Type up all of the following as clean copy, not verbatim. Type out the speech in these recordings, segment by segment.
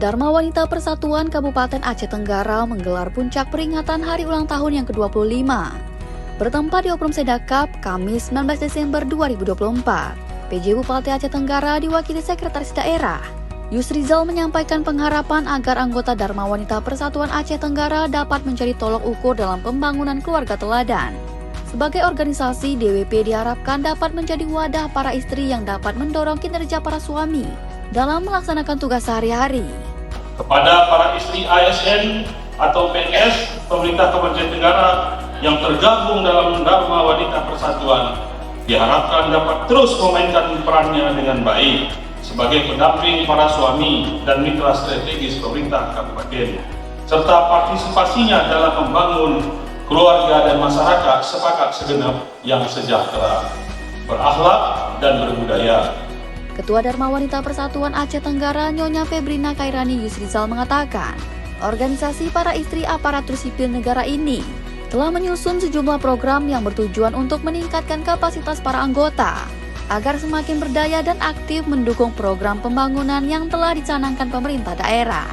Dharma Wanita Persatuan Kabupaten Aceh Tenggara menggelar puncak peringatan hari ulang tahun yang ke-25. Bertempat di Oprum Sedakap, Kamis 19 Desember 2024. PJ Bupati Aceh Tenggara diwakili Sekretaris Daerah Yusrizal menyampaikan pengharapan agar anggota Dharma Wanita Persatuan Aceh Tenggara dapat menjadi tolok ukur dalam pembangunan keluarga teladan. Sebagai organisasi, DWP diharapkan dapat menjadi wadah para istri yang dapat mendorong kinerja para suami dalam melaksanakan tugas sehari-hari. Kepada para istri ASN atau PNS, pemerintah Kabupaten Tenggara yang tergabung dalam Dharma Wanita Persatuan diharapkan dapat terus memainkan perannya dengan baik sebagai pendamping para suami dan mitra strategis pemerintah kabupaten, serta partisipasinya dalam membangun keluarga dan masyarakat sepakat segenap yang sejahtera, berakhlak dan berbudaya. Ketua Dharma Wanita Persatuan Aceh Tenggara Nyonya Febrina Khairani Yusrizal mengatakan, organisasi para istri aparatur sipil negara ini telah menyusun sejumlah program yang bertujuan untuk meningkatkan kapasitas para anggota agar semakin berdaya dan aktif mendukung program pembangunan yang telah dicanangkan pemerintah daerah.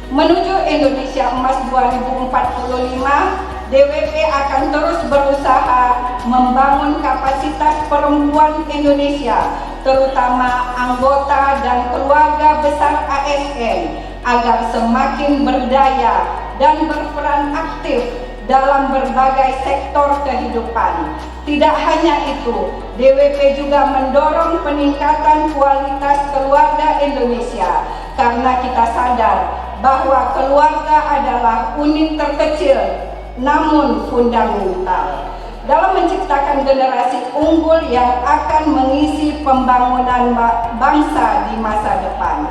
Menuju Indonesia Emas 2045, DWP akan terus berusaha membangun kapasitas perempuan Indonesia, terutama anggota dan keluarga besar ASN, agar semakin berdaya dan berperan aktif dalam berbagai sektor kehidupan. Tidak hanya itu, DWP juga mendorong peningkatan kualitas keluarga Indonesia, karena kita sadar bahwa keluarga adalah unit terkecil namun fundamental dalam menciptakan generasi unggul yang akan mengisi pembangunan bangsa di masa depan.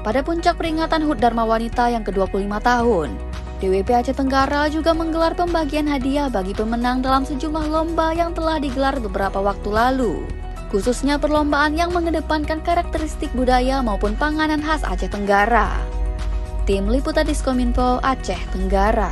Pada puncak peringatan HUT Dharma Wanita yang ke-25 tahun, DWP Aceh Tenggara juga menggelar pembagian hadiah bagi pemenang dalam sejumlah lomba yang telah digelar beberapa waktu lalu, khususnya perlombaan yang mengedepankan karakteristik budaya maupun panganan khas Aceh Tenggara. Tim Liputan Diskominfo Aceh Tenggara.